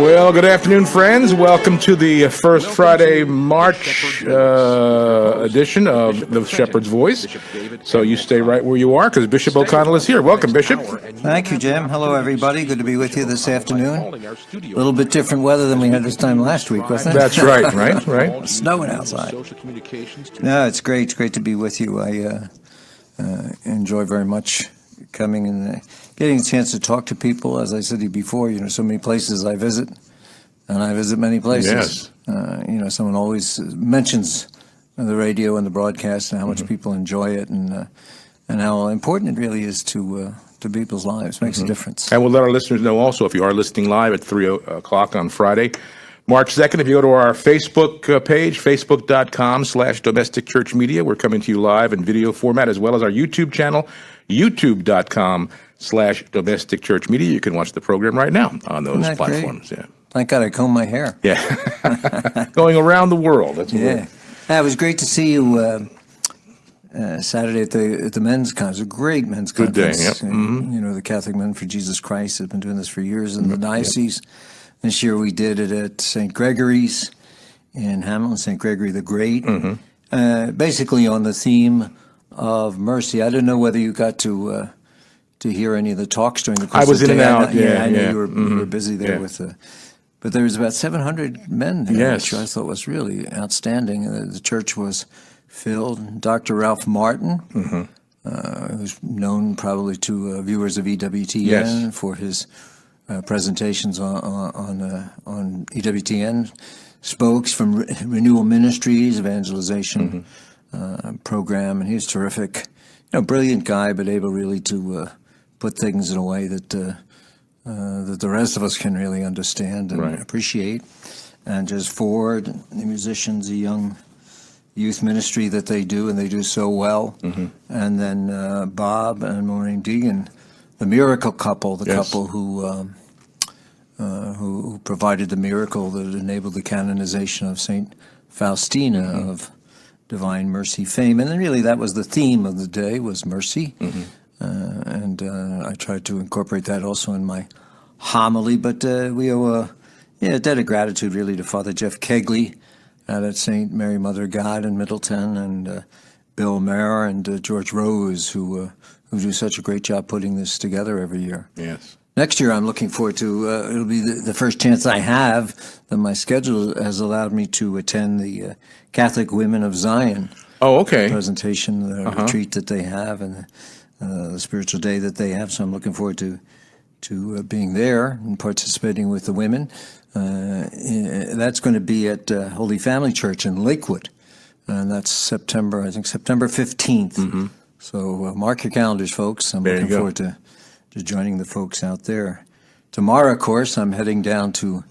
Well, good afternoon, friends. Welcome to the first Friday, March edition of The Shepherd's Voice. So you stay right where you are because Bishop O'Connell is here. Welcome, Bishop. Thank you, Jim. Hello, everybody. Good to be with you this afternoon. A little bit different weather than we had this time last week, wasn't it? That's right, right. Snowing outside. No, it's great. It's great to be with you. I enjoy very much coming and getting a chance to talk to people. As I said to you before, so many places I visit, and I visit many places. Yes. Someone always mentions the radio and the broadcast and how much people enjoy it, and how important it really is to people's lives. Makes a difference. And we'll let our listeners know also, if you are listening live at 3 o'clock on Friday, March 2nd, if you go to our Facebook page, facebook.com/Domestic Church Media, we're coming to you live in video format, as well as our YouTube channel, youtube.com/Domestic Church Media. You can watch the program right now on those platforms. Great? Yeah. Thank God I combed my hair. Yeah. Going around the world. That's it was great to see you Saturday at the men's conference. A great men's conference. Good day, yep. The Catholic Men for Jesus Christ have been doing this for years in the diocese. Yep. This year we did it at St. Gregory's in Hamilton, St. Gregory the Great, basically on the theme of mercy. I don't know whether you got to hear any of the talks during the course I was of the in day. and out. I know you were busy there with but there was about 700 men there, which I thought was really outstanding. The church was filled. Dr. Ralph Martin, who's known probably to viewers of EWTN for his presentations on EWTN, spokes from Renewal Ministries evangelization program, and he's terrific. Brilliant guy, but able really to put things in a way that the rest of us can really understand and appreciate. And just Ford, the musicians, the young youth ministry that they do, and they do so well. And then Bob and Maureen Deegan, the miracle couple, couple who provided the miracle that enabled the canonization of Saint Faustina of Divine Mercy fame. And then really that was the theme of the day, was mercy. And I tried to incorporate that also in my homily. But we owe a debt of gratitude really to Father Jeff Kegley out at St. Mary Mother of God in Middleton, and Bill Mayer and George Rose, who do such a great job putting this together every year. Yes. Next year, I'm looking forward to, it'll be the first chance I have that my schedule has allowed me to attend the Catholic Women of Zion presentation, the retreat that they have, and the spiritual day that they have. So I'm looking forward to being there and participating with the women. That's going to be at Holy Family Church in Lakewood, and that's September 15th. So mark your calendars, folks. I'm looking forward to joining the folks out there. Tomorrow, of course, I'm heading down to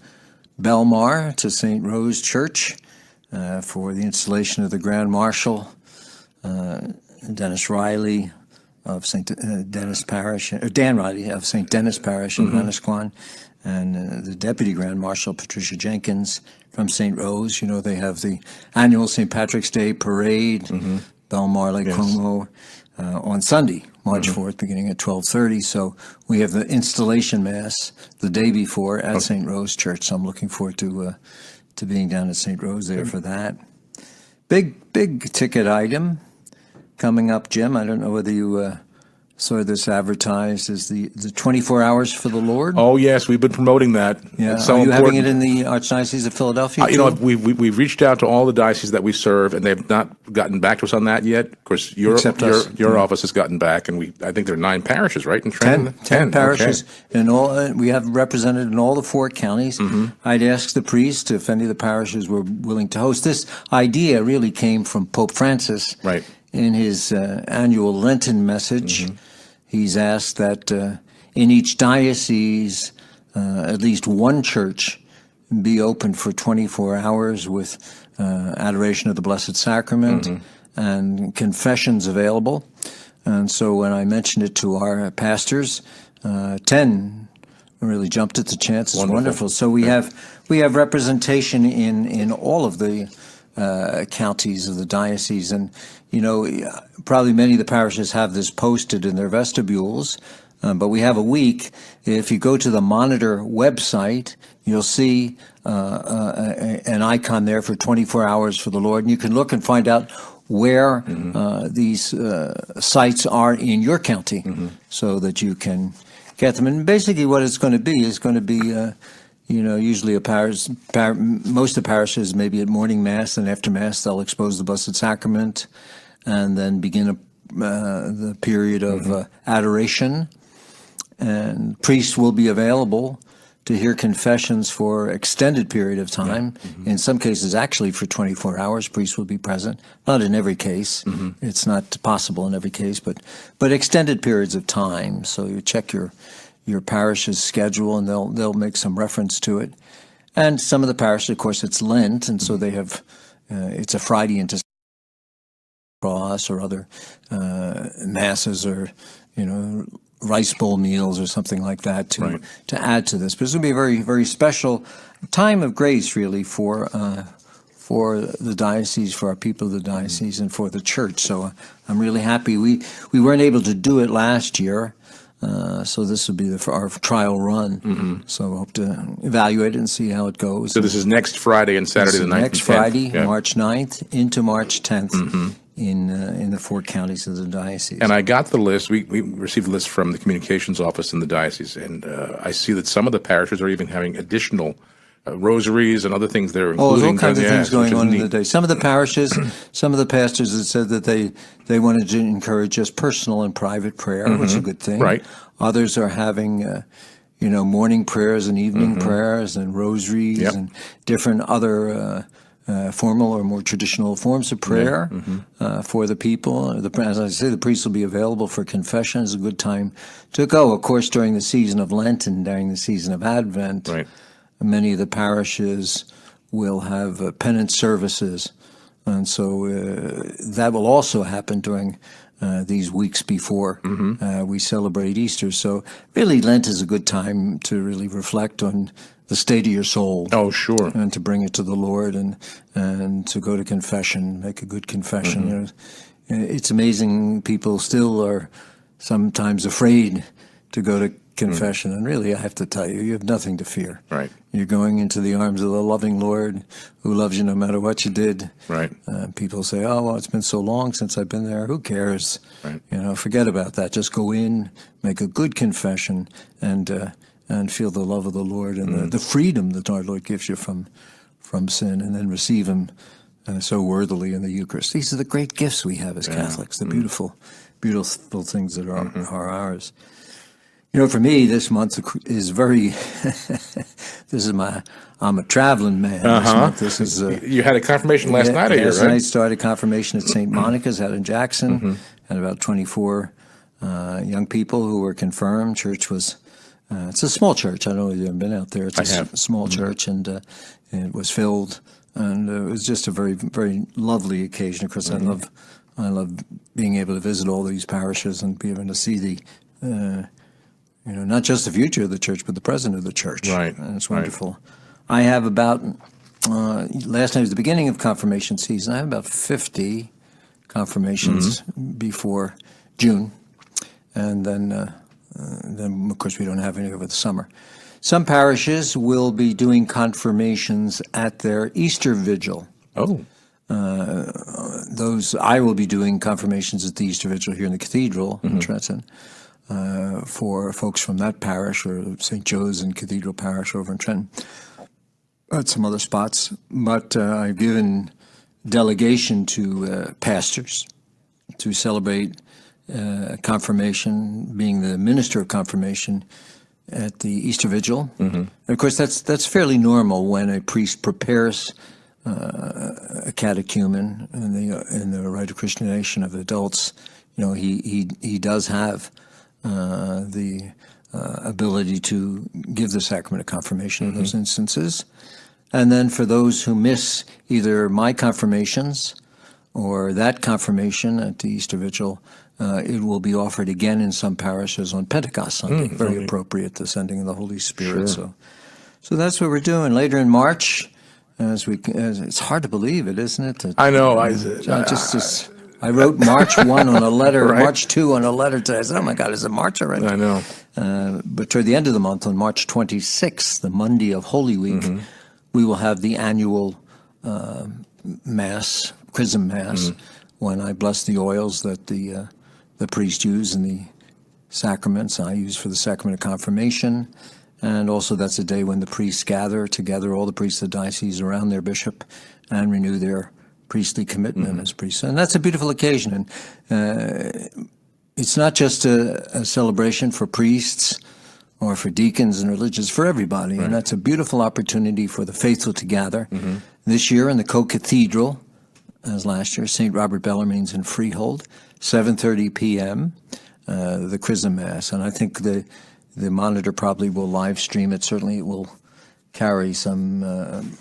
Belmar to St. Rose Church for the installation of the Grand Marshal, Dennis Riley of St. Dennis Parish, or Dan Riley of St. Dennis Parish in Manasquan, and the Deputy Grand Marshal, Patricia Jenkins from St. Rose. They have the annual St. Patrick's Day Parade, Belmar Lake Como, on Sunday, March 4th, beginning at 12:30. So we have the installation mass the day before at St. Rose Church. So I'm looking forward to being down at St. Rose there for that. Big ticket item coming up, Jim. I don't know whether you saw this advertised as the 24 Hours for the Lord. Oh, yes, we've been promoting that. Yeah. Are you having it in the Archdiocese of Philadelphia? We've reached out to all the dioceses that we serve, and they've not gotten back to us on that yet. Of course, your office has gotten back, and I think there are 9 parishes, right? In Trenton? 10 parishes, and all we have represented in all the 4 counties. I'd ask the priest if any of the parishes were willing to host. This idea really came from Pope Francis. Right. In his annual Lenten message, he's asked that in each diocese, at least one church be open for 24 hours with adoration of the Blessed Sacrament and confessions available. And so when I mentioned it to our pastors, 10 really jumped at the chance. It's wonderful. So we have representation in all of the counties of the diocese, and probably many of the parishes have this posted in their vestibules, But we have a week. If you go to the Monitor website, you'll see an icon there for 24 hours for the Lord, and you can look and find out where these sites are in your county, so that you can get them. And basically, what it's going to be is going to be, usually most of the parishes, maybe at morning mass and after mass, they'll expose the Blessed Sacrament, and then begin the period of adoration. And priests will be available to hear confessions for extended period of time. In some cases, actually for 24 hours, priests will be present. Not in every case. It's not possible in every case, but extended periods of time. So you check your parish's schedule, and they'll make some reference to it. And some of the parishes, of course, it's Lent, and so they have it's a Friday into cross or other masses, or rice bowl meals or something like that to add to this. But it's going to be a very, very special time of grace, really, for the diocese, for our people of the diocese, and for the church. So I'm really happy. We weren't able to do it last year, so this will be our trial run. So I hope to evaluate it and see how it goes. So this is next Friday and Saturday the 9th and 10th. Next Friday, March 9th into March 10th. In the 4 counties of the diocese. And I got the list. We received a list from the communications office in the diocese, and I see that some of the parishes are even having additional rosaries and other things there. There's all kinds of things going on in the day. Some of the parishes, some of the pastors have said that they wanted to encourage just personal and private prayer, which is a good thing. Right. Others are having morning prayers and evening prayers and rosaries and different other formal or more traditional forms of prayer for the people. As I say, the priests will be available for confession. It's a good time to go. Of course, during the season of Lent and during the season of Advent, many of the parishes will have penance services. And so that will also happen during these weeks before we celebrate Easter. So really, Lent is a good time to really reflect on the state of your soul. Oh, sure. And to bring it to the Lord, and to go to confession, make a good confession. It's amazing. People still are sometimes afraid to go to confession. And really, I have to tell you, you have nothing to fear. Right. You're going into the arms of the loving Lord who loves you no matter what you did. Right. People say, oh, well, it's been so long since I've been there. Who cares? Right. Forget about that. Just go in, make a good confession, and feel the love of the Lord and the freedom that our Lord gives you from sin, and then receive Him so worthily in the Eucharist. These are the great gifts we have as Catholics, the beautiful, beautiful things that are ours. For me, this month is very, I'm a traveling man this month. This is you had a confirmation last night, Last night started confirmation at St. Monica's out in Jackson. Had about 24 young people who were confirmed. Church was, it's a small church. I don't know if you've ever been out there. It's a small church, and it was filled. And it was just a very, very lovely occasion. Of course, I love being able to visit all these parishes and be able to see the, not just the future of the church, but the present of the church. Right. And it's wonderful. I have about, last night was the beginning of confirmation season. I have about 50 confirmations before June. And then, of course, we don't have any over the summer. Some parishes will be doing confirmations at their Easter Vigil. Oh. I will be doing confirmations at the Easter Vigil here in the cathedral in Trenton for folks from that parish, or St. Joe's and Cathedral Parish over in Trenton, at some other spots. But I've given delegation to pastors to celebrate confirmation, being the minister of confirmation at the Easter Vigil. And of course, that's fairly normal when a priest prepares a catechumen in the rite of Christianization of adults. He does have the ability to give the sacrament of confirmation in those instances. And then for those who miss either my confirmations or that confirmation at the Easter Vigil, it will be offered again in some parishes on Pentecost Sunday. Very appropriate, the sending of the Holy Spirit. Sure. So that's what we're doing. Later in March, it's hard to believe it, isn't it? I know. I wrote March 1 on a letter, Right. March 2 on a letter today. I said, oh my God, is it March already? I know. But toward the end of the month, on March 26th, the Monday of Holy Week, we will have the annual Mass, Chrism Mass, when I bless the oils that the priest use and the sacraments I use for the sacrament of confirmation. And also that's a day when the priests gather together, all the priests of the diocese around their bishop, and renew their priestly commitment as priests. And that's a beautiful occasion. And it's not just a celebration for priests or for deacons and religious, for everybody. Right. And that's a beautiful opportunity for the faithful to gather. This year in the co-cathedral, as last year, St. Robert Bellarmine's in Freehold, 7:30 p.m., the Chrism Mass. And I think the monitor probably will live stream it. Certainly it will carry some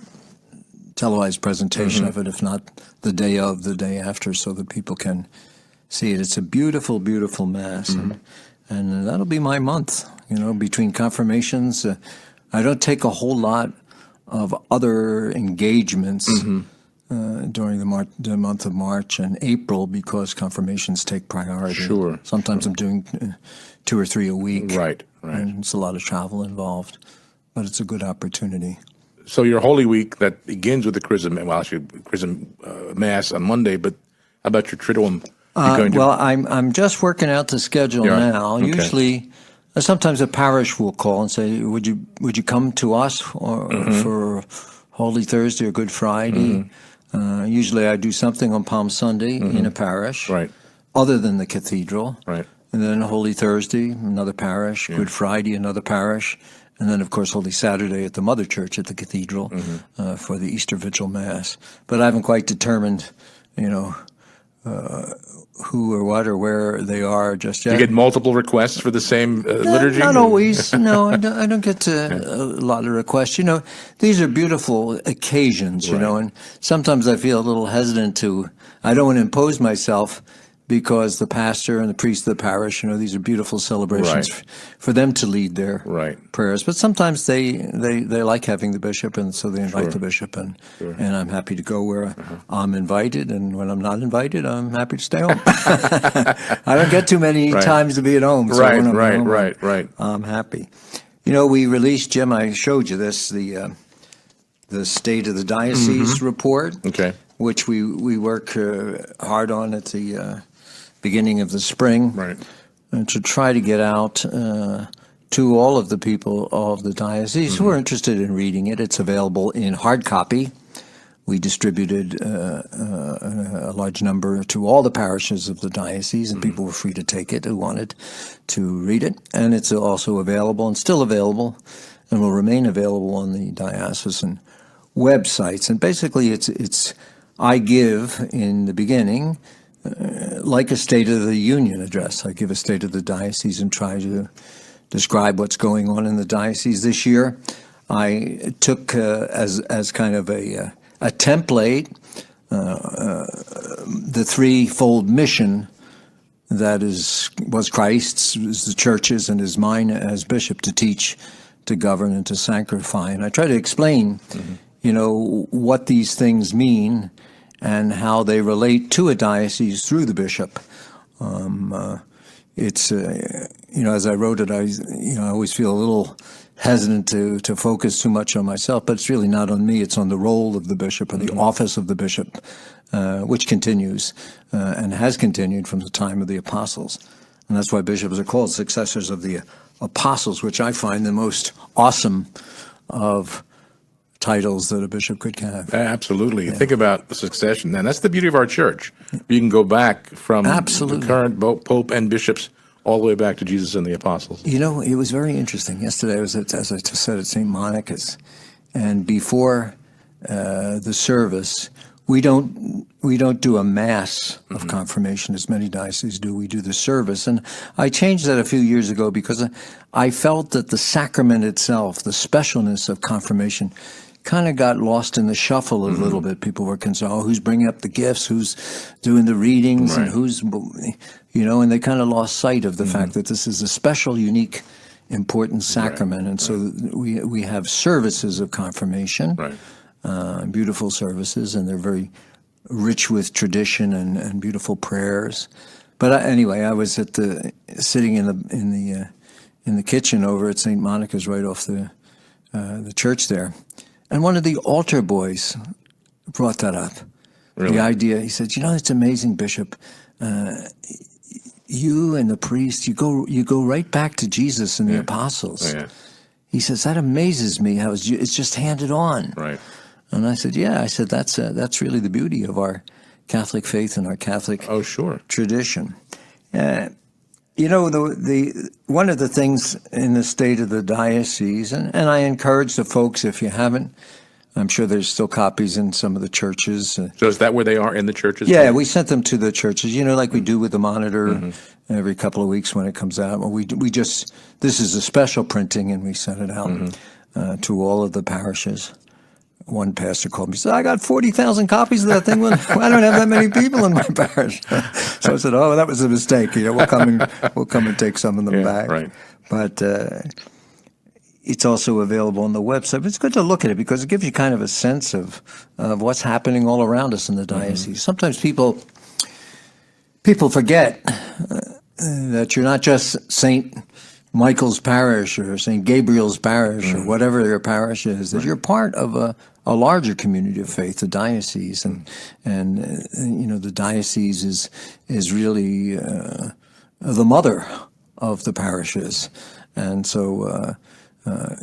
televised presentation of it, if not the day of, the day after, so that people can see it. It's a beautiful, beautiful Mass. And that'll be my month, between confirmations. I don't take a whole lot of other engagements during the month of March and April, because confirmations take priority. Sure. Sometimes I'm doing 2 or 3 a week. Right. And it's a lot of travel involved, but it's a good opportunity. So your Holy Week that begins with the Chrism, Mass on Monday, but how about your Triduum? Well, I'm just working out the schedule now. Okay. Usually, sometimes a parish will call and say, "Would you come to us for Holy Thursday or Good Friday?" Usually, I do something on Palm Sunday in a parish, right, other than the cathedral, right, and then Holy Thursday, another parish, Good Friday, another parish. And then, of course, Holy Saturday at the Mother Church at the cathedral for the Easter Vigil Mass. But I haven't quite determined, who or what or where they are just yet. You get multiple requests for the same liturgy? Not always. No, I don't get a lot of requests. These are beautiful occasions, and sometimes I feel a little hesitant I don't want to impose myself, because the pastor and the priest of the parish, these are beautiful celebrations for them to lead their prayers. But sometimes they like having the bishop, and so they invite the bishop, and I'm happy to go where I'm invited, and when I'm not invited, I'm happy to stay home. I don't get too many times to be at home, so when I'm home, I'm happy. We released, Jim, I showed you this, the State of the Diocese report, which we work hard on at the beginning of the spring, and to try to get out to all of the people of the diocese who are interested in reading it. It's available in hard copy. We distributed a large number to all the parishes of the diocese, and people were free to take it who wanted to read it. And it's also available, and still available, and will remain available on the diocesan websites. And basically, it's I give in the beginning, like a State of the Union address. I give a State of the Diocese and try to describe what's going on in the diocese. This year, I took as kind of a template the threefold mission that was Christ's, was the church's, and is mine as bishop: to teach, to govern, and to sanctify. And I try to explain, what these things mean and how they relate to a diocese through the bishop. It's as I wrote it, I always feel a little hesitant to focus too much on myself, but it's really not on me. It's on the role of the bishop and the office of the bishop, which continues and has continued from the time of the apostles. And that's why bishops are called successors of the apostles, which I find the most awesome of titles that a bishop could have. Absolutely. Yeah. Think about the succession. And that's the beauty of our church. You can go back from the current Pope and bishops all the way back to Jesus and the apostles. It was very interesting. Yesterday I was, as I said, at St. Monica's, and before the service, we don't do a mass of confirmation as many dioceses do. We do the service. And I changed that a few years ago because I felt that the sacrament itself, the specialness of confirmation, kind of got lost in the shuffle a little bit. People were concerned, who's bringing up the gifts, who's doing the readings, and who's, and they kind of lost sight of the fact that this is a special, unique, important sacrament. And so we have services of confirmation, beautiful services, and they're very rich with tradition and beautiful prayers. But anyway, I was sitting in the kitchen over at St. Monica's, right off the church there, and one of the altar boys brought that up. Really? The idea, he said, it's amazing, Bishop. You and the priest, you go right back to Jesus and the apostles. Oh, yeah. He says, that amazes me how it's just handed on. Right. And I said, yeah. I said, that's really the beauty of our Catholic faith and our Catholic tradition. The one of the things in the state of the diocese, and I encourage the folks, if you haven't, I'm sure there's still copies in some of the churches. So is that where they are, in the churches? Yeah, we sent them to the churches, like we do with the Monitor every couple of weeks when it comes out. Well, this is a special printing, and we sent it out to all of the parishes. One pastor called me and said, I got 40,000 copies of that thing. Well, I don't have that many people in my parish. So I said, oh, that was a mistake. We'll come and take some of them back. Right. But it's also available on the website. It's good to look at it because it gives you kind of a sense of what's happening all around us in the diocese. Sometimes people forget that you're not just St. Michael's parish or St. Gabriel's parish or whatever your parish is, that you're part of a larger community of faith, the diocese, and the diocese is really the mother of the parishes, and so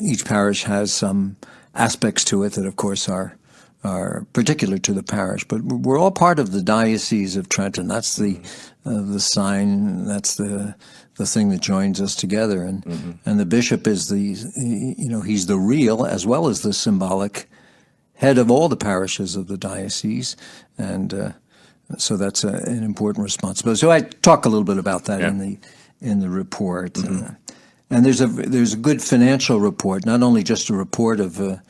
each parish has some aspects to it that, of course, are particular to the parish. But we're all part of the Diocese of Trenton. That's the sign. That's the thing that joins us together. And the bishop is he's the real as well as the symbolic head of all the parishes of the diocese, and so that's an important responsibility. So I talk a little bit about that in the report. And there's a good financial report, not only just a report of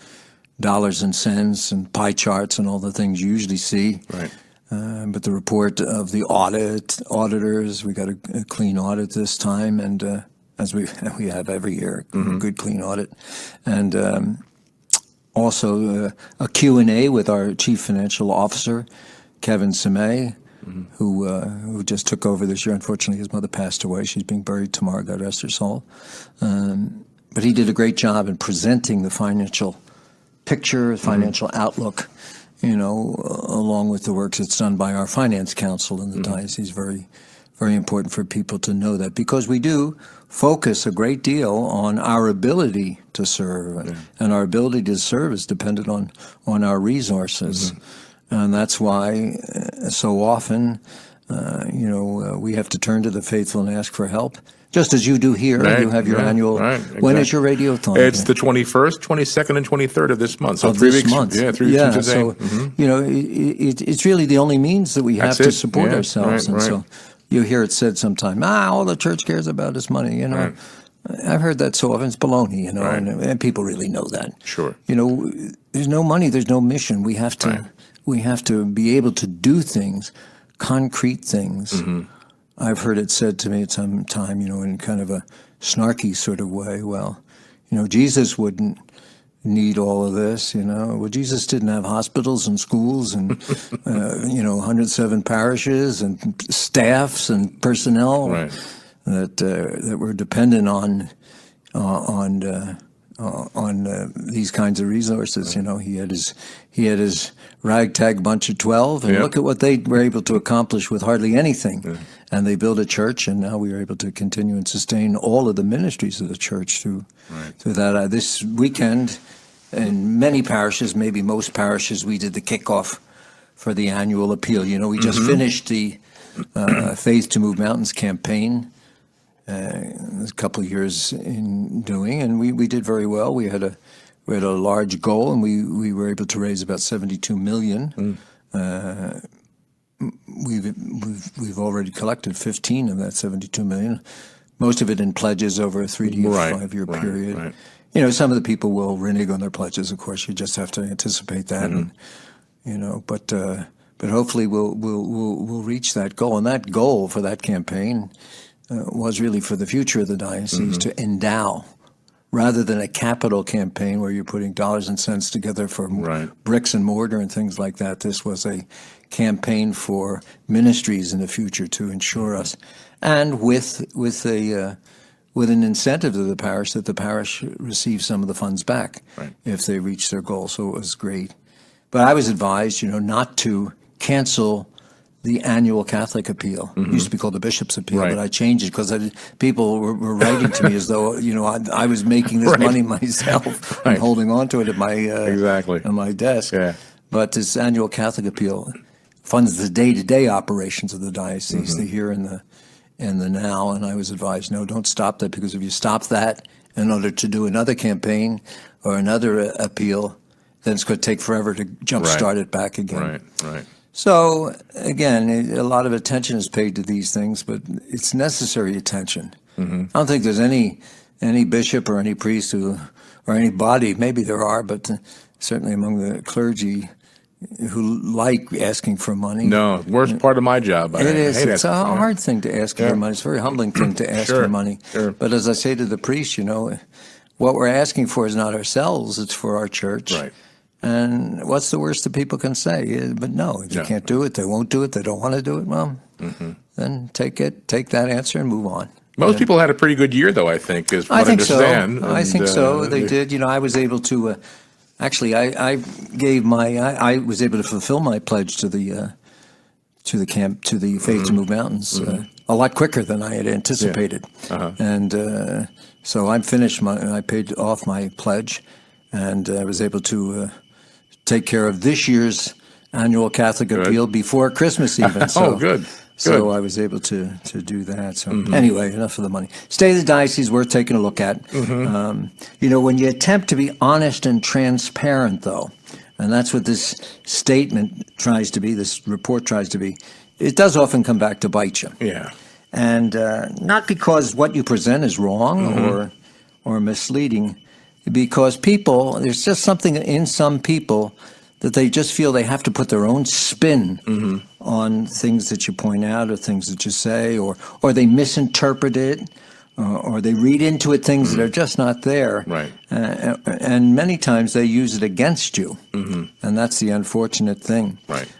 dollars and cents and pie charts and all the things you usually see, right. But the report of the auditors. We got a clean audit this time, and as we have every year, a good clean audit, and also a Q&A with our Chief Financial Officer, Kevin Semay, who just took over this year. Unfortunately, his mother passed away. She's being buried tomorrow, God rest her soul. But he did a great job in presenting the financial picture, financial outlook, along with the work that's done by our Finance Council in the diocese. Very, very important for people to know that, because we do focus a great deal on our ability to serve, and our ability to serve is dependent on our resources. And that's why so often, we have to turn to the faithful and ask for help, just as you do here. Right, you have your annual. Right, exactly. When is your radiothon? It's the 21st, 22nd, and 23rd of this month. So 3 weeks. Yeah, 3 weeks from today. So, it's really the only means that we have to support ourselves. And so you hear it said sometime, all the church cares about is money, Right. I've heard that so often. It's baloney, right. and people really know that. Sure. There's no money, there's no mission. We have to. Right. We have to be able to do things, concrete things. I've heard it said to me at some time, in kind of a snarky sort of way, well, Jesus wouldn't need all of this, Well, Jesus didn't have hospitals and schools and, 107 parishes and staffs and personnel that were dependent on these kinds of resources. He had his ragtag bunch of 12, and look at what they were able to accomplish with hardly anything. And they built a church, and now we are able to continue and sustain all of the ministries of the church through that. This weekend, in many parishes, maybe most parishes, we did the kickoff for the annual appeal. We just finished the Faith to Move Mountains campaign. A couple of years in doing, and we did very well. We had a large goal, and we were able to raise about $72 million. We've already collected 15 of that $72 million, most of it in pledges over a 3 to 5 year period. Right. Some of the people will renege on their pledges. Of course, you just have to anticipate that, and but hopefully we'll reach that goal. And that goal for that campaign was really for the future of the diocese, to endow, rather than a capital campaign where you're putting dollars and cents together for bricks and mortar and things like that. This was a campaign for ministries in the future to ensure us, and with an incentive to the parish that the parish receives some of the funds back if they reach their goal. So it was great. But I was advised, not to cancel the annual Catholic appeal. It used to be called the Bishop's Appeal, but I changed it because people were writing to me as though I was making this money myself and holding on to it at my on my desk. Yeah. But this annual Catholic appeal funds the day-to-day operations of the diocese, the here and the now. And I was advised, no, don't stop that, because if you stop that in order to do another campaign or another appeal, then it's going to take forever to jumpstart it back again. Right. So, again, a lot of attention is paid to these things, but it's necessary attention. I don't think there's any bishop or any priest or any body, maybe there are, but certainly among the clergy, who like asking for money. No, worst part of my job. It is. It's a hard thing to ask for money. It's a very humbling thing to ask for money. But as I say to the priest, what we're asking for is not ourselves, it's for our church. Right. And what's the worst that people can say? But no, if you can't do it, they won't do it, they don't want to do it, well, then take that answer and move on. Most people had a pretty good year, though, I think, is what I understand. I think so. They did. I was able to, actually, I was able to fulfill my pledge to the Faith to Move Mountains a lot quicker than I had anticipated. And so I'm finished. I paid off my pledge, and I was able to take care of this year's annual Catholic appeal before Christmas even. So, good. So I was able to do that. So anyway, enough of the money. State of the diocese worth taking a look at. When you attempt to be honest and transparent, though, and that's what this statement tries to be, this report tries to be, it does often come back to bite you. Yeah. And not because what you present is wrong or misleading, because there's just something in some people that they just feel they have to put their own spin on things that you point out or things that you say, or they misinterpret it, or they read into it things that are just not there. Right. And many times they use it against you, and that's the unfortunate thing. Right.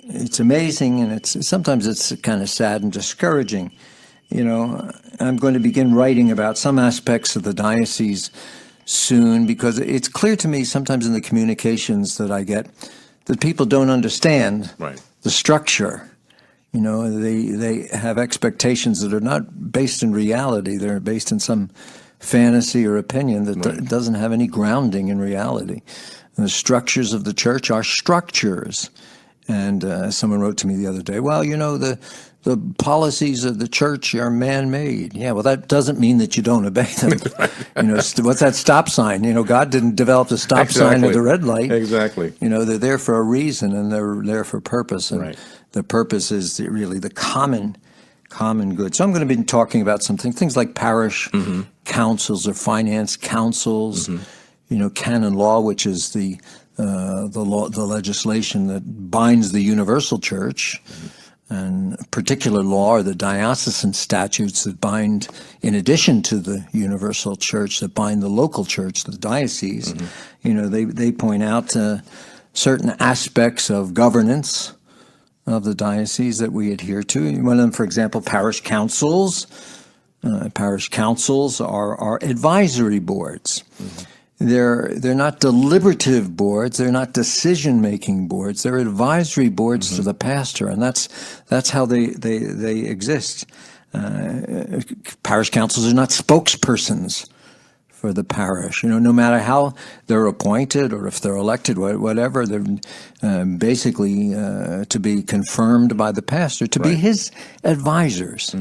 It's amazing, and sometimes it's kind of sad and discouraging. I'm going to begin writing about some aspects of the diocese soon, because it's clear to me sometimes in the communications that I get that people don't understand the structure. They have expectations that are not based in reality. They're based in some fantasy or opinion that doesn't have any grounding in reality. And the structures of the church are structures. And someone wrote to me the other day, well, the policies of the church are man-made. Yeah, well, that doesn't mean that you don't obey them. What's that stop sign? God didn't develop the stop sign or the red light. Exactly. They're there for a reason, and they're there for purpose. And the purpose is really the common good. So I'm going to be talking about things like parish councils or finance councils, canon law, which is the legislation that binds the universal church, and particular law or the diocesan statutes that bind, in addition to the universal church, that bind the local church, the diocese. They point out certain aspects of governance of the diocese that we adhere to. One of them, for example, parish councils. Parish councils are advisory boards. They're not deliberative boards. They're not decision-making boards. They're advisory boards to the pastor, and that's how they exist. Parish councils are not spokespersons for the parish. No matter how they're appointed or if they're elected, whatever, they're basically to be confirmed by the pastor, to be his advisors.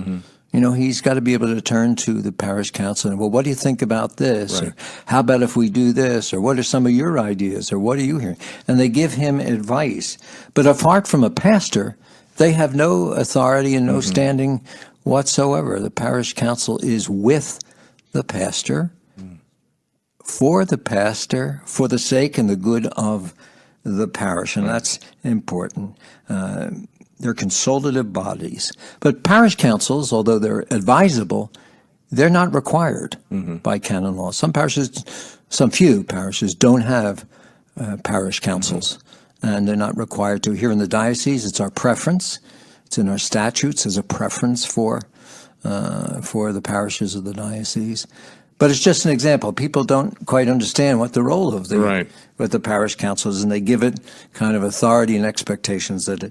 He's got to be able to turn to the parish council and, well, what do you think about this? Or how about if we do this? Or what are some of your ideas? Or what are you hearing? And they give him advice. But apart from a pastor, they have no authority and no standing whatsoever. The parish council is with the pastor, for the sake and the good of the parish. And that's important. They're consultative bodies. But parish councils, although they're advisable, they're not required by canon law. Some few parishes don't have parish councils. and they're not required to. Here in the diocese, it's our preference. It's in our statutes as a preference for the parishes of the diocese. But it's just an example. People don't quite understand what the role of the parish council is, and they give it kind of authority and expectations that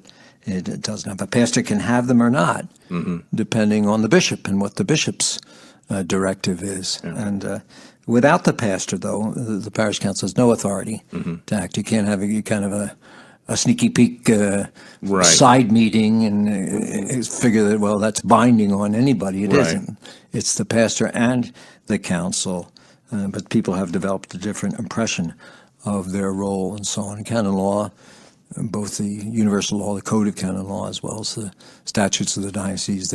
it doesn't have. A pastor can have them or not, depending on the bishop and what the bishop's directive is. Yeah. And without the pastor, though, the parish council has no authority to act. You can't have a sneaky peek side meeting and figure that, well, that's binding on anybody. It isn't. It's the pastor and the council, but people have developed a different impression of their role and so on. In canon law, both the universal law, the code of canon law, as well as the statutes of the diocese,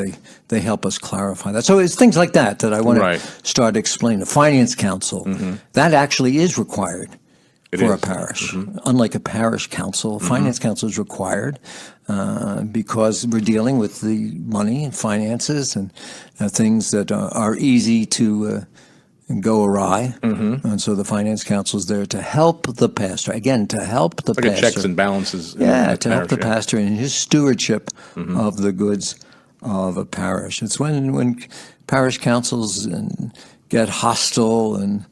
they help us clarify that. So it's things like that I want to start explaining. The finance council, that actually is required for a parish. Unlike a parish council, finance council is required because we're dealing with the money and finances and things that are easy to go awry. And so the finance council is there to help the pastor. Again, to help the pastor. Like checks and balances. To help the pastor in his stewardship of the goods of a parish. It's when parish councils get hostile and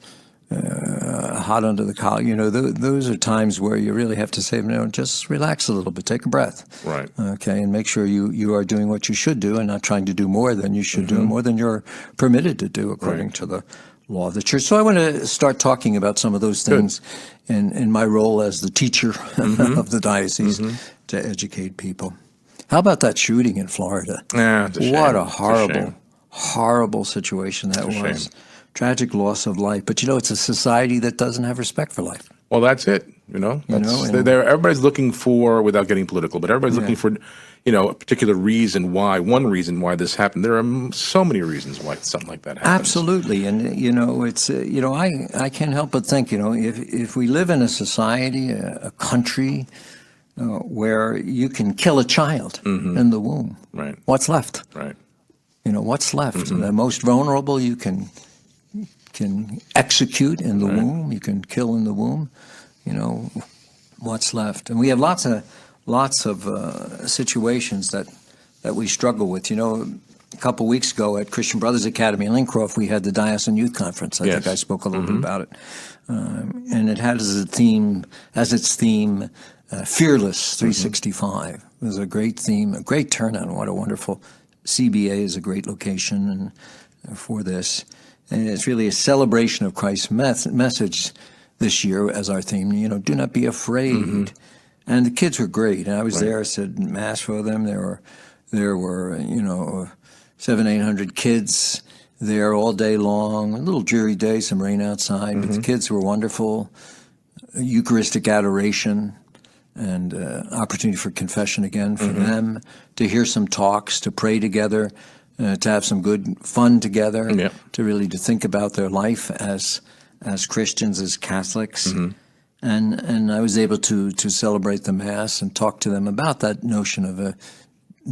hot under the collar, those are times where you really have to say, no, just relax a little bit, take a breath. Right. Okay, and make sure you are doing what you should do and not trying to do more than you should do, more than you're permitted to do according to the law of the church. So I want to start talking about some of those things in my role as the teacher of the diocese to educate people. How about that shooting in Florida? Yeah, it's a shame. What a horrible situation that was. Tragic loss of life. But, it's a society that doesn't have respect for life. Well, that's it. Everybody's looking for, without getting political, but everybody's looking for, a particular reason why, one reason why this happened. There are so many reasons why something like that happens. Absolutely. And, it's, I can't help but think, if we live in a society, a country where you can kill a child in the womb, what's left? Right. What's left? The most vulnerable you can execute in the womb, you can kill in the womb, what's left. And we have lots of situations that we struggle with. A couple weeks ago at Christian Brothers Academy in Lincroft, we had the Diocesan Youth Conference. I think I spoke a little bit about it. And it had as its theme, Fearless 365. It was a great theme, a great turnout, and what a wonderful CBA is a great location for this. And it's really a celebration of Christ's message this year as our theme. Do not be afraid. And the kids were great. And I was there. I said mass for them. There were 700-800 kids there all day long. A little dreary day, some rain outside, but the kids were wonderful. Eucharistic adoration and opportunity for confession again for them, to hear some talks, to pray together. To have some good fun together, to really to think about their life as Christians, as Catholics, and I was able to celebrate the Mass and talk to them about that notion of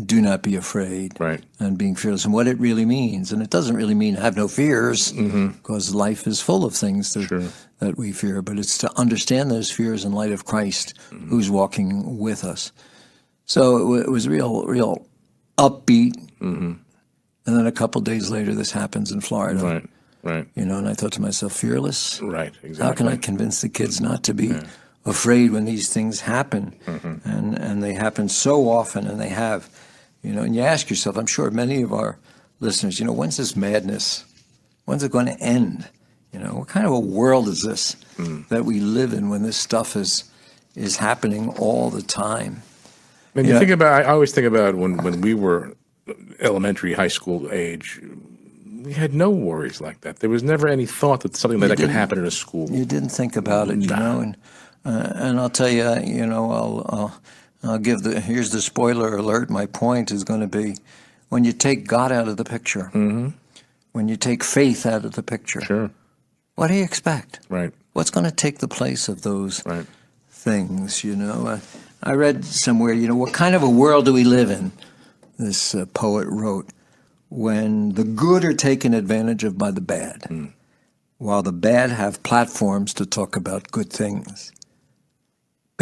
do not be afraid, and being fearless, and what it really means. And it doesn't really mean have no fears, because life is full of things that we fear, but it's to understand those fears in light of Christ, who's walking with us. So it was real upbeat. And then a couple of days later, this happens in Florida. Right. And I thought to myself, fearless? Right, exactly. How can I convince the kids not to be afraid when these things happen? And they happen so often, and they have. And you ask yourself, I'm sure many of our listeners, when's this madness? When's it going to end? What kind of a world is this that we live in when this stuff is happening all the time? And I always think about when we were elementary, high school age, we had no worries like that. There was never any thought that something like that could happen in a school. You didn't think about it, and I'll tell you, I'll give here's the spoiler alert. My point is going to be, when you take God out of the picture, when you take faith out of the picture, what do you expect? Right. What's going to take the place of those things? I read somewhere, what kind of a world do we live in? This poet wrote, when the good are taken advantage of by the bad, while the bad have platforms to talk about good things.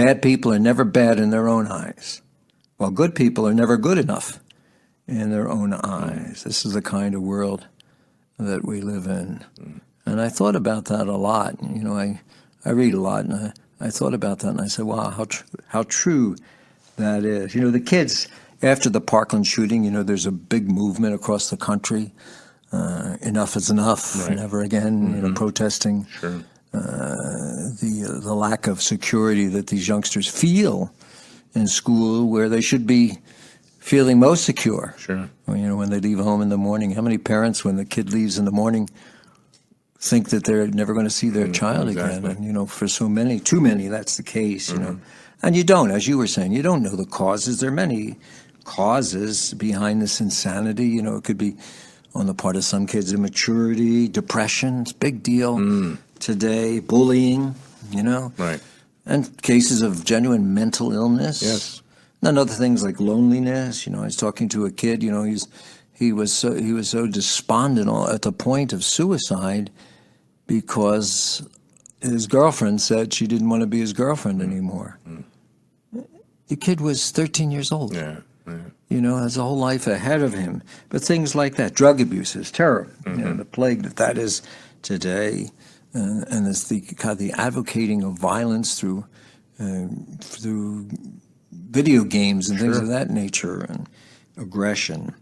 Bad people are never bad in their own eyes, while good people are never good enough in their own eyes. This is the kind of world that we live in. And I thought about that a lot. You know, I read a lot, and I thought about that, and I said, wow, how true that is. You know, the kids, after the Parkland shooting, you know, there's a big movement across the country. Enough is enough, right. Never again, you know, protesting Sure. the lack of security that these youngsters feel in school, where they should be feeling most secure. Sure. Well, you know, when they leave home in the morning, how many parents, when the kid leaves in the morning, think that they're never going to see their child exactly. again? And, you know, for so many, too many, that's the case, you know. And you don't, as you were saying, you don't know the causes. There are many causes behind this insanity. You know, it could be on the part of some kids, immaturity, depression, it's a big deal today, bullying, you know. Right. And cases of genuine mental illness. Yes. And other things like loneliness. You know, I was talking to a kid, you know, he was so despondent at the point of suicide because his girlfriend said she didn't want to be his girlfriend anymore. The kid was 13 years old. Yeah. You know, has a whole life ahead of him. But things like that, drug abuse is terrible. You know, the plague that is today, and it's the kind of the advocating of violence through video games and things of that nature, and aggression,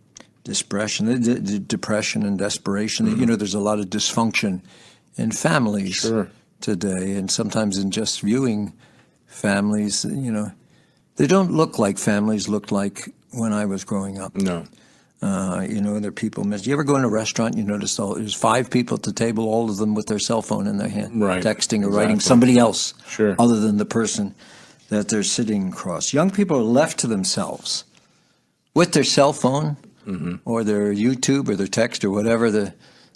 depression, and desperation. You know, there's a lot of dysfunction in families today, and sometimes in just viewing families, you know, they don't look like families looked like when I was growing up. No. You know, there are people you ever go in a restaurant, you notice there's 5 people at the table, all of them with their cell phone in their hand, right. texting or writing somebody else Sure. other than the person that they're sitting across. Young people are left to themselves with their cell phone or their YouTube or their text or whatever the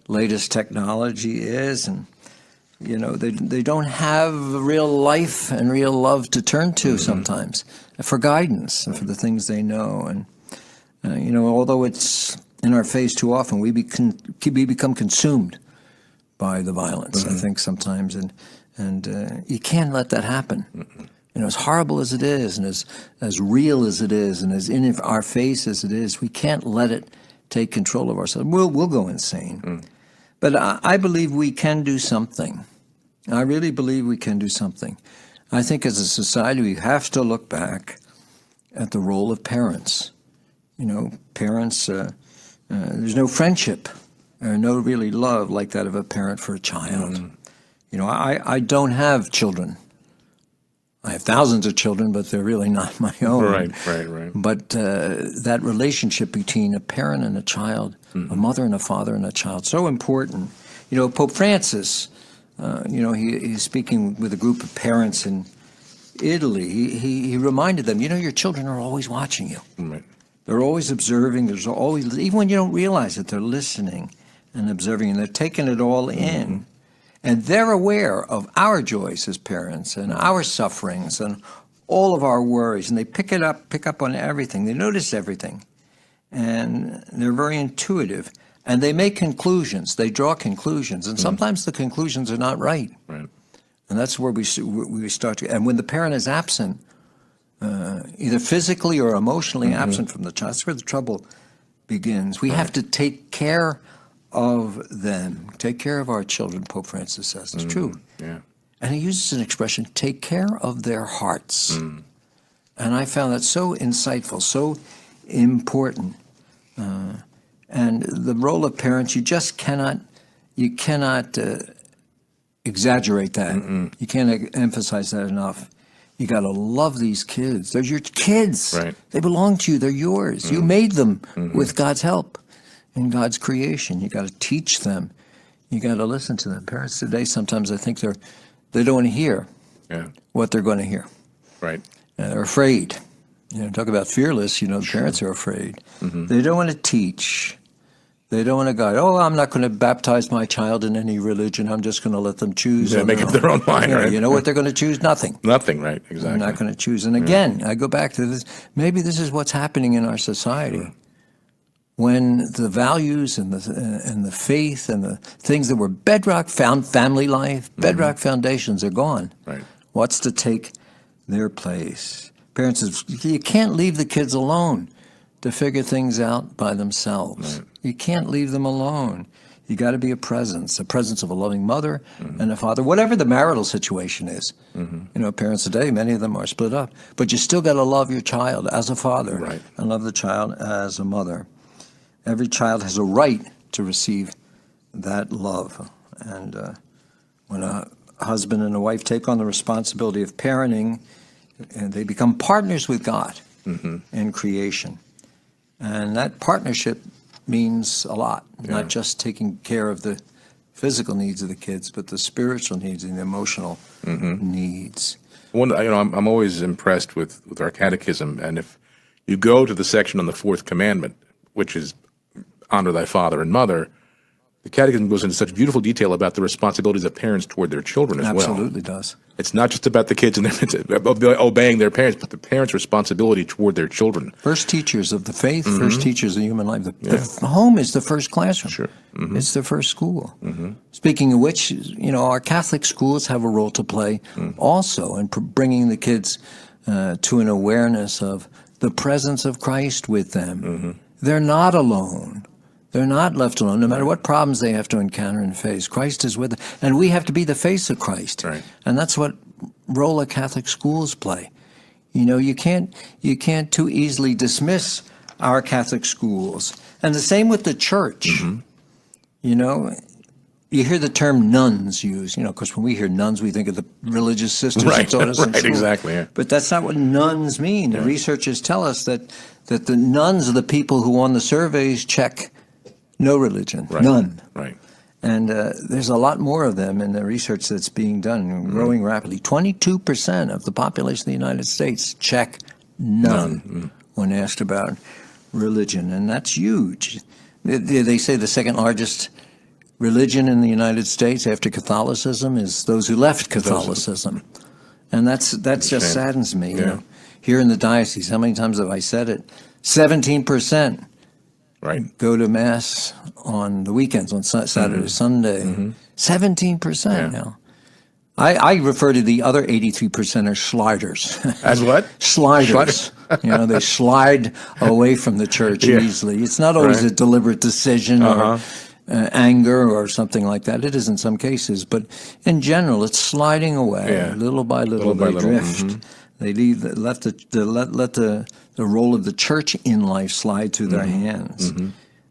latest technology is, and you know, they don't have real life and real love to turn to sometimes for guidance and for the things they know. And you know, although it's in our face too often, we become consumed by the violence, I think, sometimes. And you can't let that happen. You know, as horrible as it is, and as real as it is, and as in our face as it is, we can't let it take control of ourselves. We'll go insane. But I believe we can do something. I really believe we can do something. I think as a society, we have to look back at the role of parents. You know, parents, there's no friendship or no really love like that of a parent for a child. You know, I don't have children. I have thousands of children, but they're really not my own. Right. But that relationship between a parent and a child, a mother and a father and a child, so important. You know, Pope Francis, you know, he's speaking with a group of parents in Italy. He reminded them, you know, your children are always watching you. Right. They're always observing. There's always, even when you don't realize it, they're listening and observing, and they're taking it all in. And they're aware of our joys as parents and our sufferings and all of our worries, and they pick up on everything. They notice everything, and they're very intuitive, and they make conclusions. They draw conclusions, and sometimes the conclusions are not right. Right. And that's where we start to. And when the parent is absent, either physically or emotionally absent from the child, that's where the trouble begins. We have to take care of them, take care of our children, Pope Francis says. It's true. Yeah. And he uses an expression, take care of their hearts. And I found that so insightful, so important. And the role of parents, you just cannot exaggerate that. You can't emphasize that enough. You got to love these kids. They're your kids. Right. They belong to you. They're yours. You made them with God's help in God's creation. You got to teach them. You got to listen to them. Parents today, sometimes I think they don't want to hear what they're going to hear. Right. They're afraid. You know, talk about fearless. You know, the parents are afraid. They don't want to teach. They don't want to guide. Oh, I'm not going to baptize my child in any religion. I'm just going to let them choose. Yeah, make up their own mind, right? You know what they're going to choose? Nothing. Nothing, right? Exactly. They're not going to choose. And again, I go back to this. Maybe this is what's happening in our society. When the values and the faith and the things that were bedrock family life, bedrock foundations are gone. Right. What's to take their place. Parents, you can't leave the kids alone to figure things out by themselves. Right. You can't leave them alone. You got to be a presence of a loving mother and a father, whatever the marital situation is. You know, parents today, many of them are split up, but you still got to love your child as a father and love the child as a mother. Every child has a right to receive that love. And when a husband and a wife take on the responsibility of parenting, and they become partners with God in creation. And that partnership means a lot, not just taking care of the physical needs of the kids, but the spiritual needs and the emotional needs. I'm always impressed with our catechism, and if you go to the section on the fourth commandment, which is honor thy father and mother, the catechism goes into such beautiful detail about the responsibilities of parents toward their children as well. Absolutely does. It's not just about the kids and obeying their parents, but the parents' responsibility toward their children. First teachers of the faith, first teachers of human life. The home is the first classroom. Sure. It's the first school. Speaking of which, you know, our Catholic schools have a role to play also in bringing the kids to an awareness of the presence of Christ with them. They're not alone. They're not left alone, no matter what problems they have to encounter and face. Christ is with them, and we have to be the face of Christ. Right. And that's what role of Catholic schools play. You know, you can't too easily dismiss our Catholic schools. And the same with the church. You know, you hear the term nuns used, you know, because when we hear nuns, we think of the religious sisters who taught us in school. Exactly. Yeah. But that's not what nuns mean. The researchers tell us that the nuns are the people who on the surveys check no religion, none. Right. And there's a lot more of them in the research that's being done, growing rapidly. 22% of the population of the United States check none when asked about religion, and that's huge. They say the second largest religion in the United States after Catholicism is those who left Catholicism. And that just saddens me. You know, here in the diocese, how many times have I said it? 17%. Go to Mass on the weekends, on Saturday, Sunday. 17% now. I refer to the other 83% as sliders. As what? Sliders. You know, they slide away from the church easily. It's not always a deliberate decision or anger or something like that. It is in some cases, but in general, it's sliding away little by little. They drift. They let the role of the church in life slide through their hands.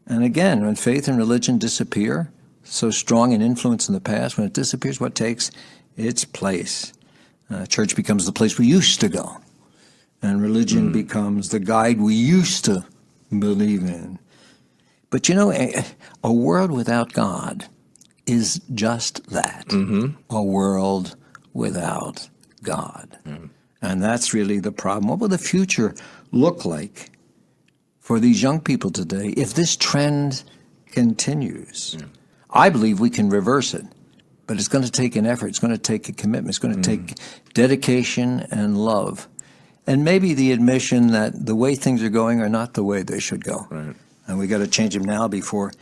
And again, when faith and religion disappear, so strong an influence in the past, when it disappears, what takes its place? Church becomes the place we used to go, and religion becomes the guide we used to believe in. But you know, a world without God is just that, a world without God. And that's really the problem. What will the future look like for these young people today if this trend continues? I believe we can reverse it, but it's going to take an effort. It's going to take a commitment. It's going to take dedication and love. And maybe the admission that the way things are going are not the way they should go. And we got to change them now before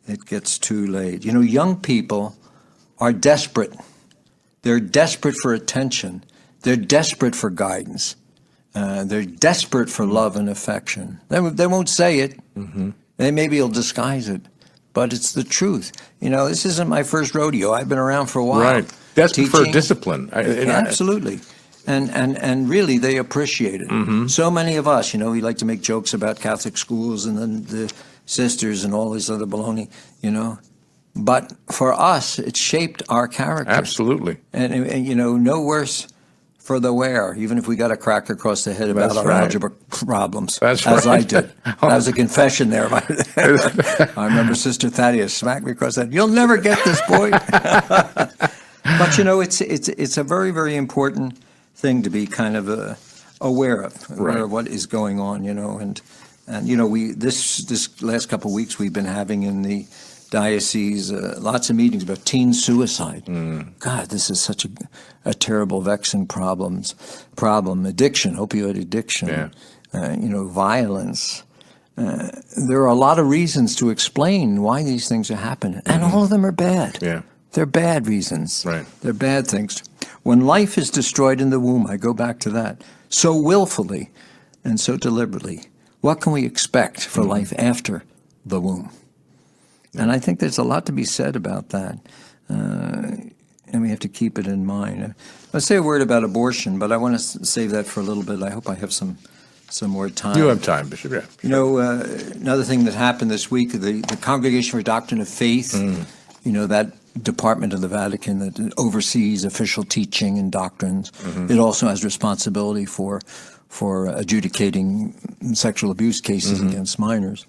it gets too late. You know, young people are desperate. They're desperate for attention. They're desperate for guidance. They're desperate for love and affection. They won't say it. They maybe will disguise it, but it's the truth. You know, this isn't my first rodeo. I've been around for a while. Desperate for discipline. Absolutely. And really, they appreciate it. So many of us, you know, we like to make jokes about Catholic schools and then the sisters and all this other baloney, you know. But for us, it shaped our character. Absolutely. And you know, no worse for the wear, even if we got a crack across the head about our algebra problems, as I did. That was a confession there. I remember Sister Thaddeus smacked me across the head. You'll never get this, boy. But, you know, it's a very, very important thing to be kind of aware of what is going on, you know. And you know, this last couple of weeks we've been having in the diocese lots of meetings about teen suicide. God, this is such a terrible, vexing problem. Addiction, opioid addiction, you know, violence. There are a lot of reasons to explain why these things are happening, and all of them are bad. They're bad reasons. They're bad things. When life is destroyed in the womb, I go back to that, so willfully and so deliberately, what can we expect for life after the womb? And I think there's a lot to be said about that, and we have to keep it in mind. I'll say a word about abortion, but I want to save that for a little bit. I hope I have some more time. You have time, Bishop, yeah. You know, another thing that happened this week, the Congregation for Doctrine of Faith, you know, that department of the Vatican that oversees official teaching and doctrines, it also has responsibility for adjudicating sexual abuse cases against minors.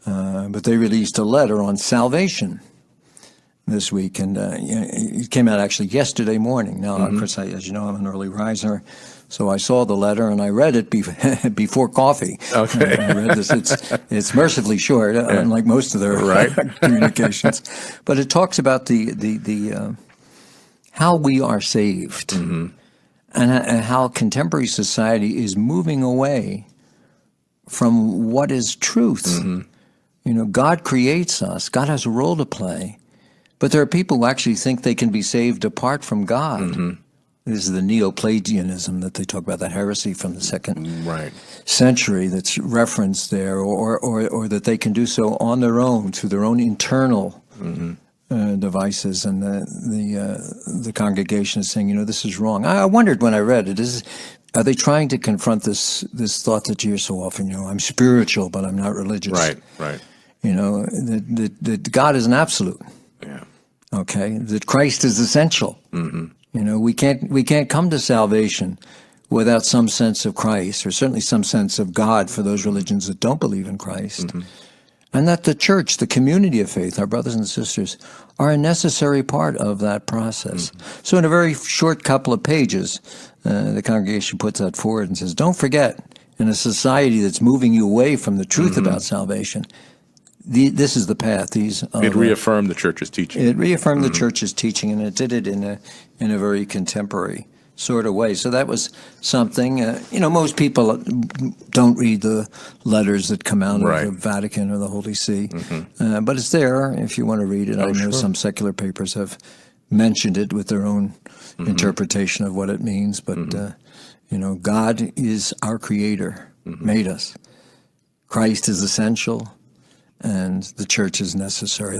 But they released a letter on salvation this week, and it came out actually yesterday morning. Now, of course, as you know, I'm an early riser, so I saw the letter and I read it before coffee. Okay. I read this. It's mercifully short, unlike most of their communications. But it talks about the how we are saved, and how contemporary society is moving away from what is truth. You know, God creates us. God has a role to play. But there are people who actually think they can be saved apart from God. This is the Neoplagianism that they talk about, that heresy from the second century that's referenced there, or that they can do so on their own through their own internal devices. And the congregation is saying, you know, this is wrong. I wondered when I read it, are they trying to confront this thought that you hear so often, you know, I'm spiritual, but I'm not religious. Right. You know, that God is an absolute. Yeah. Okay, that Christ is essential. You know, we can't come to salvation without some sense of Christ, or certainly some sense of God for those religions that don't believe in Christ. And that the church, the community of faith, our brothers and sisters, are a necessary part of that process. So in a very short couple of pages, the congregation puts that forward and says, don't forget, in a society that's moving you away from the truth about salvation, this is the path. It reaffirmed the church's teaching. It reaffirmed the church's teaching, and it did it in a very contemporary sort of way. So that was something. You know, most people don't read the letters that come out of the Vatican or the Holy See, but it's there if you want to read it. I know some secular papers have mentioned it with their own interpretation of what it means. But you know, God is our Creator, made us. Christ is essential. And the church is necessary.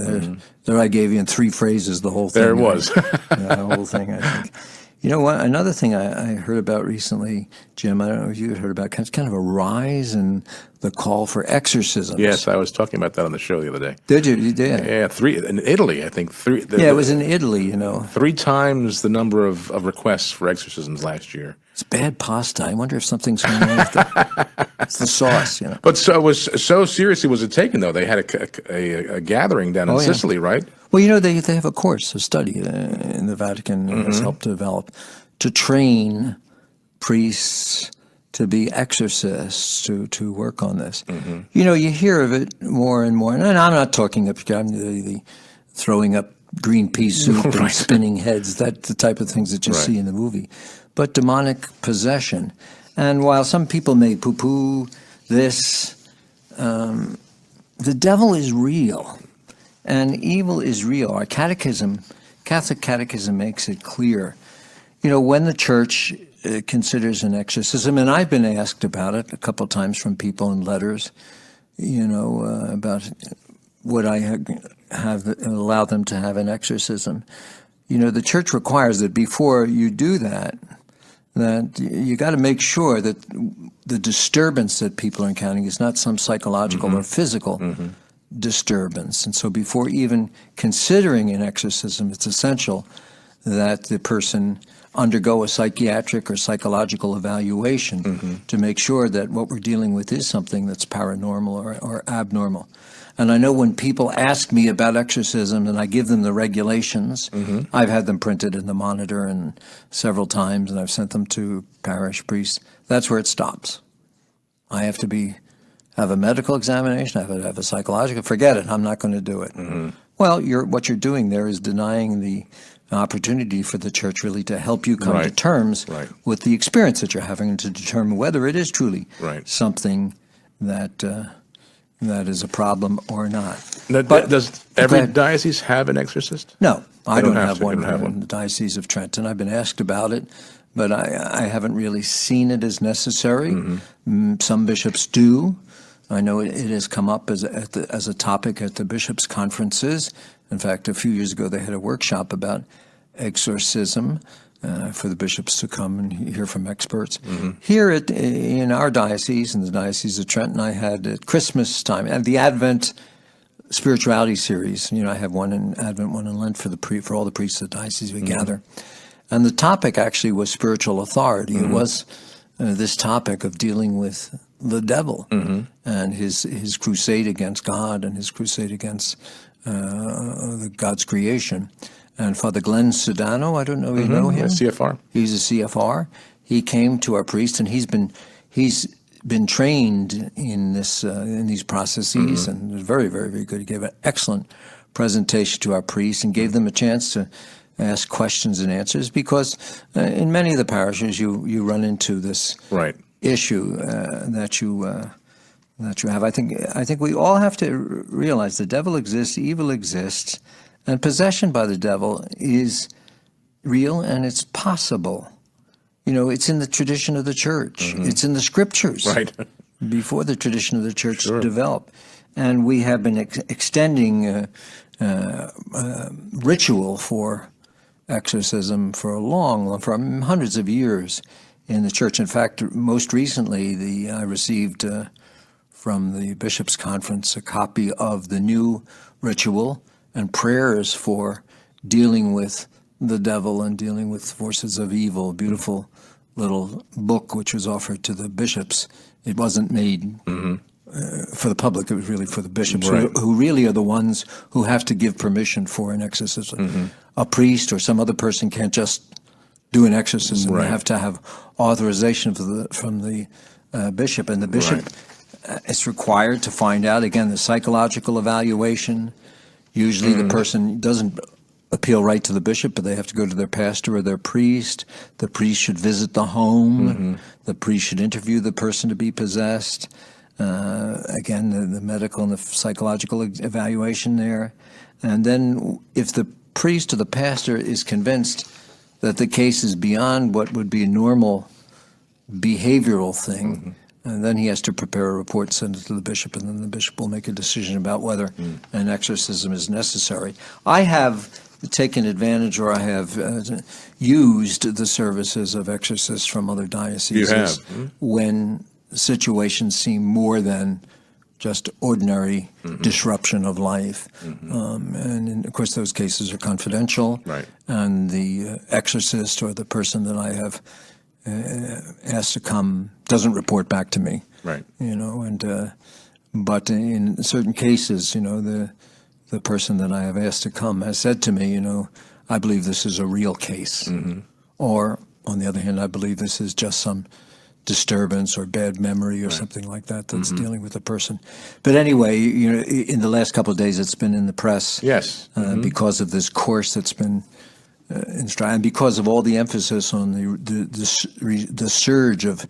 There I gave you in 3 phrases the whole thing. There it was. The whole thing, I think. You know what? Another thing I heard about recently, Jim, I don't know if you heard about, it's kind of a rise in the call for exorcisms. Yes, I was talking about that on the show the other day. Did you? You did? Yeah, 3 in Italy, I think. It was in Italy, you know. 3 times the number of requests for exorcisms last year. It's bad pasta. I wonder if something's going on with that. It's the sauce, you know. But so seriously was it taken, though? They had a gathering down in Sicily, right? Well, you know, they have a course, a study in the Vatican has helped develop to train priests to be exorcists, to work on this. You know, you hear of it more and more. And I'm not talking up the throwing up green pea soup and spinning heads, that's the type of things that you see in the movie. But demonic possession. And while some people may poo-poo this, the devil is real. And evil is real. Our catechism, Catholic catechism, makes it clear. You know, when the church considers an exorcism, and I've been asked about it a couple of times from people in letters, you know, about would I have allowed them to have an exorcism. You know, the church requires that before you do that you got to make sure that the disturbance that people are encountering is not some psychological or physical disturbance. And so before even considering an exorcism, it's essential that the person undergo a psychiatric or psychological evaluation to make sure that what we're dealing with is something that's paranormal or abnormal. And I know when people ask me about exorcism and I give them the regulations, I've had them printed in the Monitor and several times, and I've sent them to parish priests. That's where it stops. I have to have a medical examination, I have to have a psychological, forget it, I'm not going to do it. Well, what you're doing there is denying the opportunity for the church really to help you come to terms with the experience that you're having and to determine whether it is truly something that that is a problem or not. Now, does every diocese have an exorcist? No, I don't have to. one in the Diocese of Trenton. I've been asked about it, but I haven't really seen it as necessary. Some bishops do. I know it has come up as a topic at the bishops' conferences. In fact, a few years ago, they had a workshop about exorcism for the bishops to come and hear from experts. Here in our diocese, in the Diocese of Trenton, I had at Christmas time, and the Advent spirituality series. I have one in Advent, one in Lent for all the priests of the diocese we gather. And the topic actually was spiritual authority. It was this topic of dealing with the devil and his crusade against God and his crusade against God's creation. And Father Glenn Sudano, I don't know if you know him. CFR. He's a CFR. He came to our priest, and he's been trained in these processes, and was very, very, very good. He gave an excellent presentation to our priests and gave them a chance to ask questions and answers, because in many of the parishes you run into this issue that you have. I think we all have to realize the devil exists, evil exists, and possession by the devil is real and it's possible. It's in the tradition of the church. It's in the scriptures. Right. Before the tradition of the church developed. And we have been extending ritual for exorcism for for hundreds of years in the church. In fact, most recently, I received from the Bishops' Conference a copy of the new ritual and prayers for dealing with the devil and dealing with forces of evil. Beautiful little book which was offered to the bishops. It wasn't made for the public. It was really for the bishops, who really are the ones who have to give permission for an exorcism. A priest or some other person can't just do an exorcism. They have to have authorization from the bishop, and the bishop is required to find out, again, the psychological evaluation. Usually the person doesn't appeal right to the bishop, but they have to go to their pastor or their priest. The priest should visit the home. The priest should interview the person to be possessed. Again, the medical and the psychological evaluation there. And then if the priest or the pastor is convinced that the case is beyond what would be a normal behavioral thing, and then he has to prepare a report, send it to the bishop, and then the bishop will make a decision about whether an exorcism is necessary. I have taken advantage, or I have used the services of exorcists from other dioceses. You have? When situations seem more than just ordinary disruption of life. And of course, those cases are confidential. And the exorcist or the person that I have asked to come doesn't report back to me. But in certain cases, the person that I have asked to come has said to me, I believe this is a real case. Or, on the other hand, I believe this is just some disturbance or bad memory or something like that that's dealing with a person. But anyway, in the last couple of days, it's been in the press. Because of this course that's been in stride, and because of all the emphasis on the surge of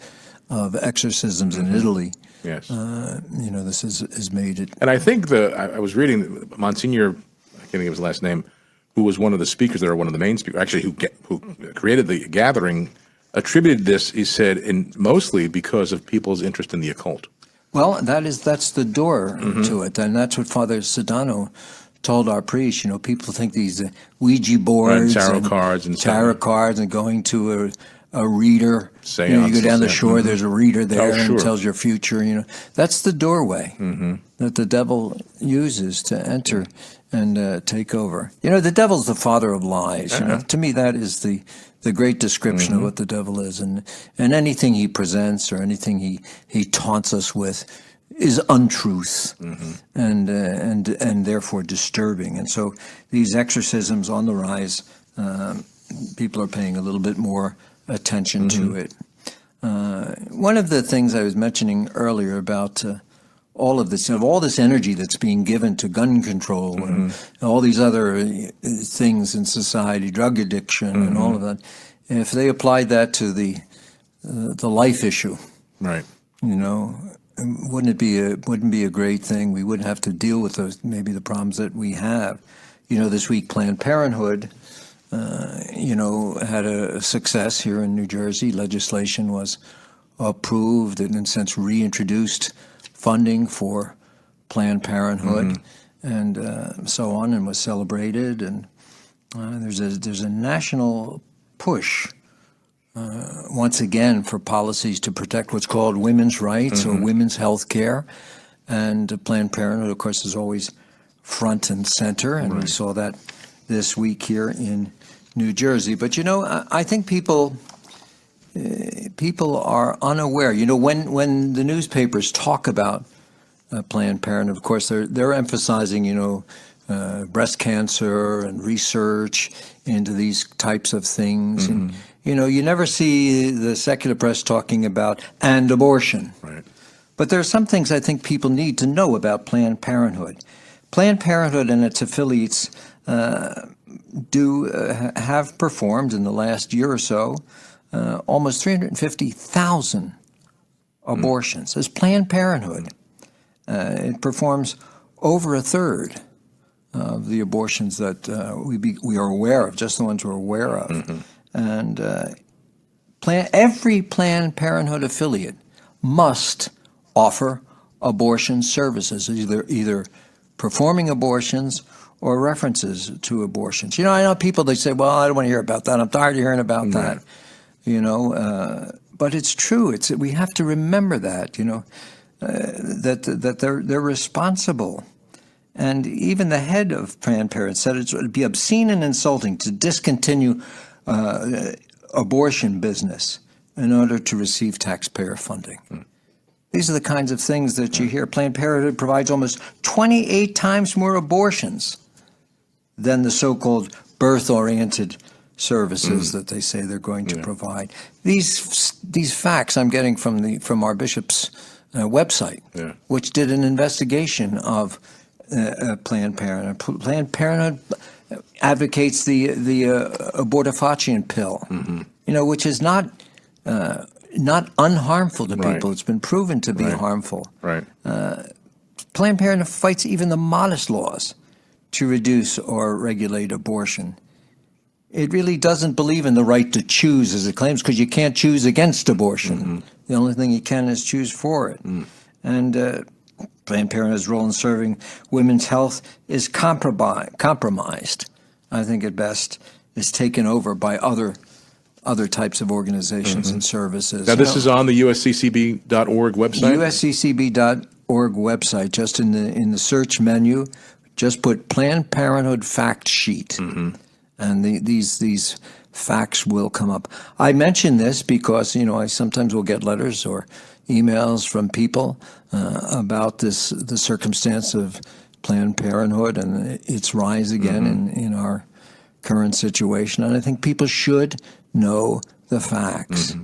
exorcisms in Italy. This has made it. And I think I was reading Monsignor, I can't think of his last name, who was one of the speakers there, one of the main speakers, actually who created the gathering, attributed this, he said, mostly because of people's interest in the occult. Well, that's the door to it, and that's what Father Sudano told our priests. People think these Ouija boards, tarot cards, and going to a reader. You go down the shore, there's a reader there and tells your future. That's the doorway that the devil uses to enter and take over. The devil's the father of lies. To me, that is the great description of what the devil is, and anything he presents or anything he taunts us with is untruth and therefore disturbing. And so these exorcisms on the rise, people are paying a little bit more attention to it. One of the things I was mentioning earlier about all of this, all this energy that's being given to gun control and all these other things in society, drug addiction and all of that, if they applied that to the life issue, wouldn't be a great thing? We wouldn't have to deal with maybe the problems that we have. This week Planned Parenthood, had a success here in New Jersey. Legislation was approved and, in a sense, reintroduced funding for Planned Parenthood, and so on, and was celebrated. And there's a national push once again for policies to protect what's called women's rights or women's health care. And Planned Parenthood, of course, is always front and center, and we saw that this week here in New Jersey. But I think people are unaware. When the newspapers talk about Planned Parenthood, of course, they're emphasizing breast cancer and research into these types of things, and you never see the secular press talking about and abortion. Right. But there are some things I think people need to know about Planned Parenthood. Planned Parenthood and its affiliates have performed in the last year or so almost 350,000 abortions. As Planned Parenthood, it performs over a third of the abortions that we are aware of, just the ones we're aware of. And every Planned Parenthood affiliate must offer abortion services, either performing abortions or references to abortions. I know people, they say, well, I don't want to hear about that. I'm tired of hearing about that. But it's true. We have to remember that, that they're responsible. And even the head of Planned Parenthood said it would be obscene and insulting to discontinue abortion business in order to receive taxpayer funding. These are the kinds of things that you hear. Planned Parenthood provides almost 28 times more abortions than the so-called birth-oriented services that they say they're going to provide. These facts I'm getting from our bishop's website, which did an investigation of Planned Parenthood. Planned Parenthood advocates the abortifacient pill, which is not unharmful to people. It's been proven to be harmful. Right. Planned Parenthood fights even the modest laws to reduce or regulate abortion. It really doesn't believe in the right to choose, as it claims, because you can't choose against abortion. The only thing you can is choose for it. And Planned Parenthood's role in serving women's health is compromised. I think at best is taken over by other types of organizations and services. Now, this is on the usccb.org website? usccb.org website, just in the search menu, just put Planned Parenthood fact sheet, and these facts will come up. I mention this because, I sometimes will get letters or emails from people about the circumstance of Planned Parenthood and its rise again in our current situation. And I think people should know the facts.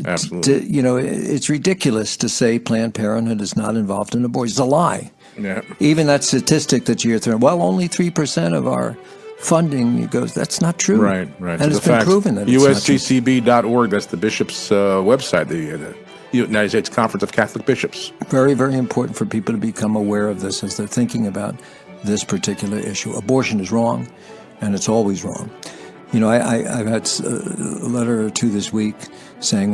Absolutely. It's ridiculous to say Planned Parenthood is not involved in abortion. It's a lie. Yeah. Even that statistic that you're throwing, only 3% of our funding goes, that's not true. Right. And So it's been proven that it's not true. usccb.org, that's the bishop's website, the United States Conference of Catholic Bishops. Very, very important for people to become aware of this as they're thinking about this particular issue. Abortion is wrong, and it's always wrong. I've had a letter or two this week saying,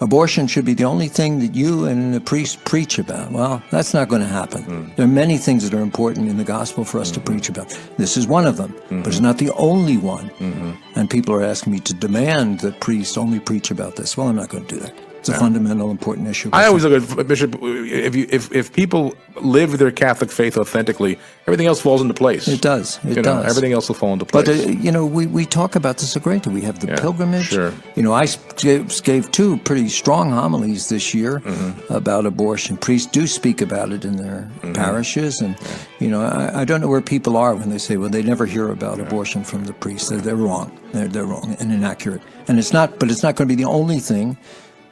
abortion should be the only thing that you and the priest preach about. Well, that's not going to happen. There are many things that are important in the gospel for us to preach about. This is one of them, but it's not the only one. And people are asking me to demand that priests only preach about this. Well, I'm not going to do that. It's a fundamental, important issue. I always look at, Bishop, if people live their Catholic faith authentically, everything else falls into place. It does. It does. Everything else will fall into place. But, we talk about this a great deal. We have the pilgrimage. Sure. I gave two pretty strong homilies this year about abortion. Priests do speak about it in their parishes. And, I don't know where people are when they say, they never hear about abortion from the priests. They're wrong. They're wrong and inaccurate. And it's not going to be the only thing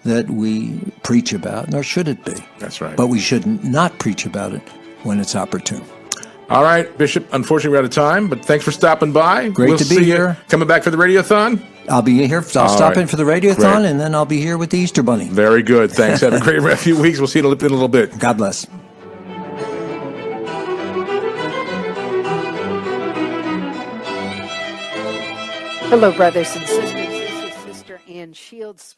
that we preach about, nor should it be. That's right. But we should not preach about it when it's opportune. All right, Bishop, unfortunately we're out of time, but thanks for stopping by. Great to be here. Coming back for the Radiothon? I'll be here. I'll stop in for the Radiothon, and then I'll be here with the Easter Bunny. Very good. Thanks. Have a great few weeks. We'll see you in a little bit. God bless. Hello, brothers and sisters. This is Sister Ann Shields.